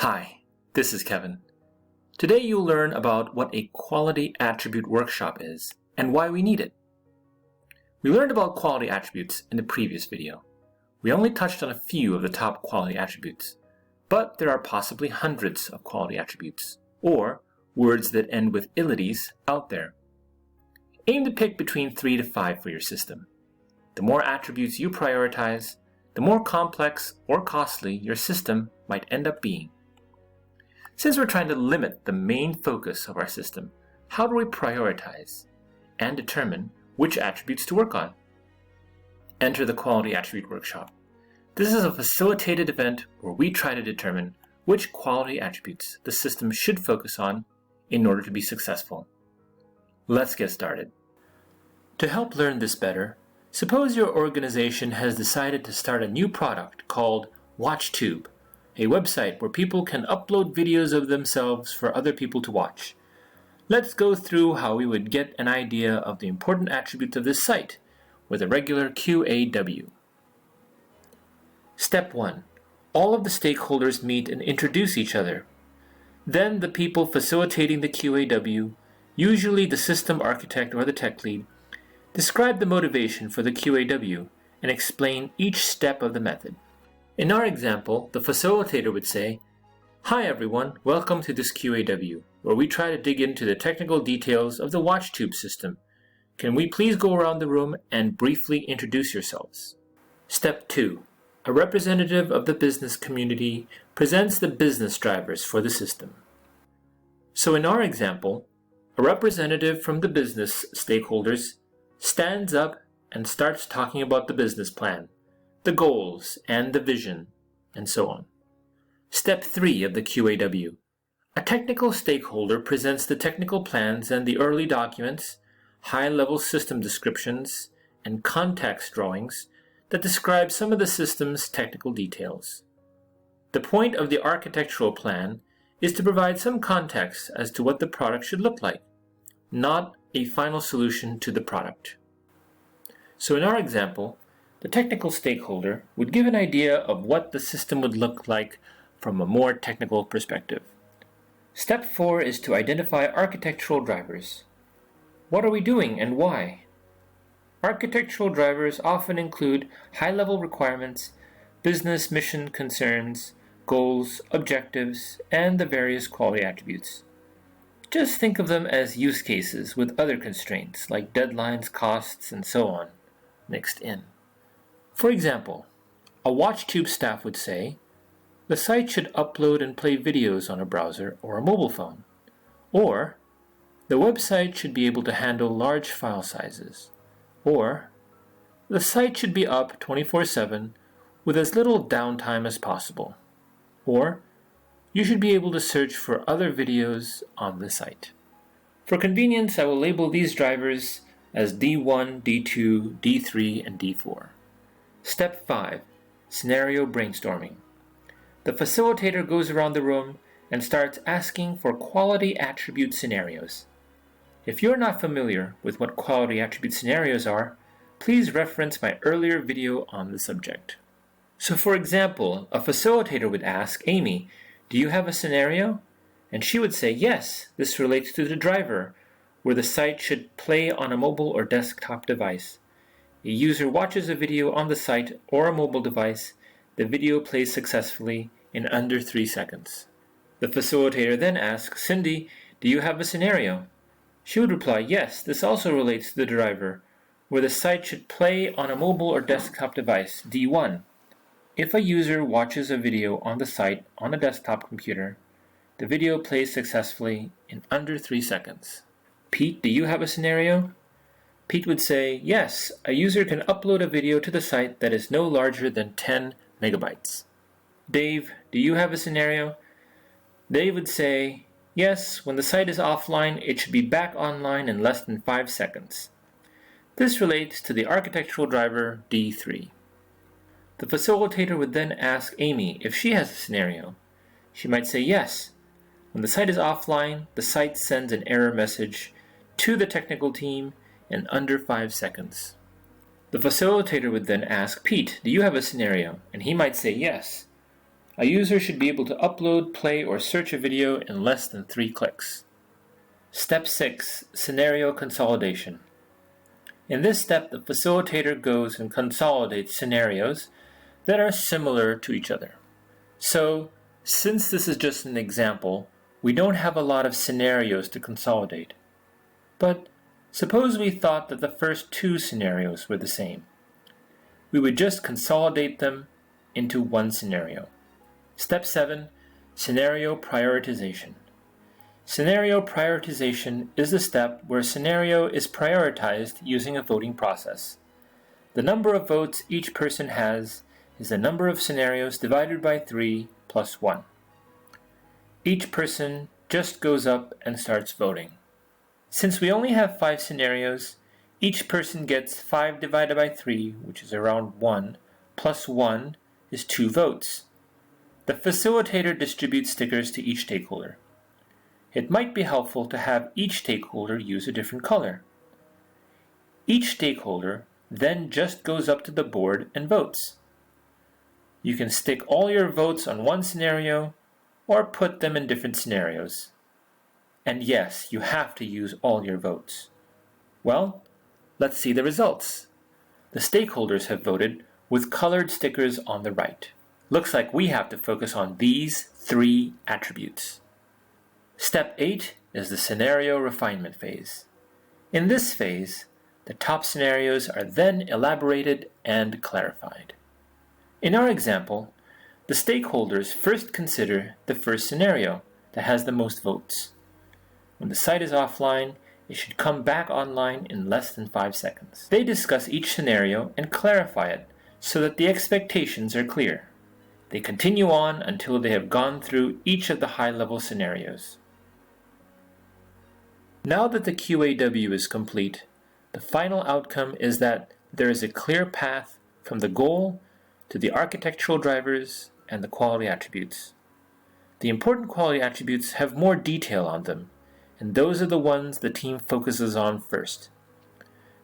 Hi, this is Kevin. Today you'll learn about what a quality attribute workshop is and why we need it. We learned about quality attributes in the previous video. We only touched on a few of the top quality attributes, but there are possibly hundreds of quality attributes, or words that end with ilities out there. Aim to pick between 3 to 5 for your system. The more attributes you prioritize, the more complex or costly your system might end up being. Since we're trying to limit the main focus of our system, how do we prioritize and determine which attributes to work on? Enter the Quality Attribute Workshop. This is a facilitated event where we try to determine which quality attributes the system should focus on in order to be successful. Let's get started. To help learn this better, suppose your organization has decided to start a new product called WatchTube, a website where people can upload videos of themselves for other people to watch. Let's go through how we would get an idea of the important attributes of this site with a regular QAW. Step 1. All of the stakeholders meet and introduce each other. Then the people facilitating the QAW, usually the system architect or the tech lead, describe the motivation for the QAW and explain each step of the method. In our example, the facilitator would say, "Hi everyone, welcome to this QAW, where we try to dig into the technical details of the WatchTube system. Can we please go around the room and briefly introduce yourselves?" Step 2. A representative of the business community presents the business drivers for the system. So in our example, a representative from the business stakeholders stands up and starts talking about the business plan, the goals and the vision, and so on. Step 3 of the QAW. A technical stakeholder presents the technical plans and the early documents, high-level system descriptions, and context drawings that describe some of the system's technical details. The point of the architectural plan is to provide some context as to what the product should look like, not a final solution to the product. So in our example, the technical stakeholder would give an idea of what the system would look like from a more technical perspective. Step 4 is to identify architectural drivers. What are we doing and why? Architectural drivers often include high-level requirements, business mission concerns, goals, objectives, and the various quality attributes. Just think of them as use cases with other constraints like deadlines, costs, and so on mixed in. For example, a WatchTube staff would say, the site should upload and play videos on a browser or a mobile phone. Or, the website should be able to handle large file sizes. Or, the site should be up 24/7 with as little downtime as possible. Or, you should be able to search for other videos on the site. For convenience, I will label these drivers as D1, D2, D3, and D4. Step 5. Scenario brainstorming. The facilitator goes around the room and starts asking for quality attribute scenarios. If you're not familiar with what quality attribute scenarios are, please reference my earlier video on the subject. So for example, a facilitator would ask Amy, "Do you have a scenario?" And she would say, "Yes, this relates to the driver, where the site should play on a mobile or desktop device. A user watches a video on the site or a mobile device. The video plays successfully in under 3 seconds." The facilitator then asks, "Cindy, do you have a scenario?" She would reply, "Yes, this also relates to the driver, where the site should play on a mobile or desktop device, D1. If a user watches a video on the site on a desktop computer, the video plays successfully in under 3 seconds. Pete, do you have a scenario?" Pete would say, "Yes, a user can upload a video to the site that is no larger than 10 megabytes. Dave, do you have a scenario?" Dave would say, "Yes, when the site is offline, it should be back online in less than 5 seconds. This relates to the architectural driver D3. The facilitator would then ask Amy if she has a scenario. She might say, "Yes, when the site is offline, the site sends an error message to the technical team in under 5 seconds. The facilitator would then ask Pete, "Do you have a scenario?" And he might say, "Yes. A user should be able to upload, play, or search a video in less than 3 clicks. Step 6. Scenario Consolidation. In this step, the facilitator goes and consolidates scenarios that are similar to each other. So, since this is just an example, we don't have a lot of scenarios to consolidate. But suppose we thought that the first 2 scenarios were the same. We would just consolidate them into one scenario. Step 7. Scenario Prioritization. Scenario prioritization is the step where a scenario is prioritized using a voting process. The number of votes each person has is the number of scenarios divided by 3 plus 1. Each person just goes up and starts voting. Since we only have 5 scenarios, each person gets 5 divided by 3, which is around 1, plus 1 is 2 votes. The facilitator distributes stickers to each stakeholder. It might be helpful to have each stakeholder use a different color. Each stakeholder then just goes up to the board and votes. You can stick all your votes on one scenario or put them in different scenarios. And yes, you have to use all your votes. Well, let's see the results. The stakeholders have voted with colored stickers on the right. Looks like we have to focus on these 3 attributes. Step 8 is the scenario refinement phase. In this phase, the top scenarios are then elaborated and clarified. In our example, the stakeholders first consider the first scenario that has the most votes. When the site is offline, it should come back online in less than 5 seconds. They discuss each scenario and clarify it so that the expectations are clear. They continue on until they have gone through each of the high-level scenarios. Now that the QAW is complete, the final outcome is that there is a clear path from the goal to the architectural drivers and the quality attributes. The important quality attributes have more detail on them, and those are the ones the team focuses on first.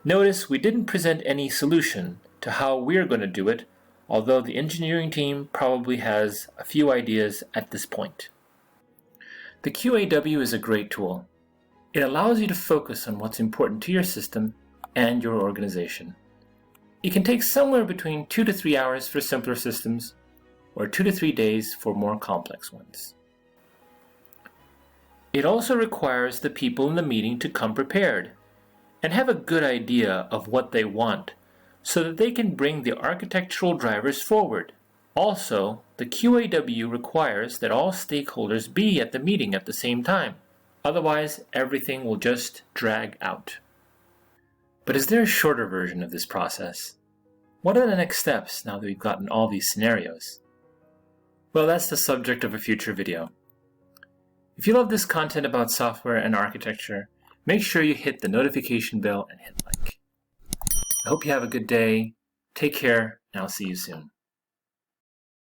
Notice we didn't present any solution to how we're going to do it, although the engineering team probably has a few ideas at this point. The QAW is a great tool. It allows you to focus on what's important to your system and your organization. It can take somewhere between 2 to 3 hours for simpler systems, or 2 to 3 days for more complex ones. It also requires the people in the meeting to come prepared and have a good idea of what they want so that they can bring the architectural drivers forward. Also, the QAW requires that all stakeholders be at the meeting at the same time. Otherwise, everything will just drag out. But is there a shorter version of this process? What are the next steps now that we've gotten all these scenarios? Well, that's the subject of a future video. If you love this content about software and architecture, make sure you hit the notification bell and hit like. I hope you have a good day. Take care, and I'll see you soon.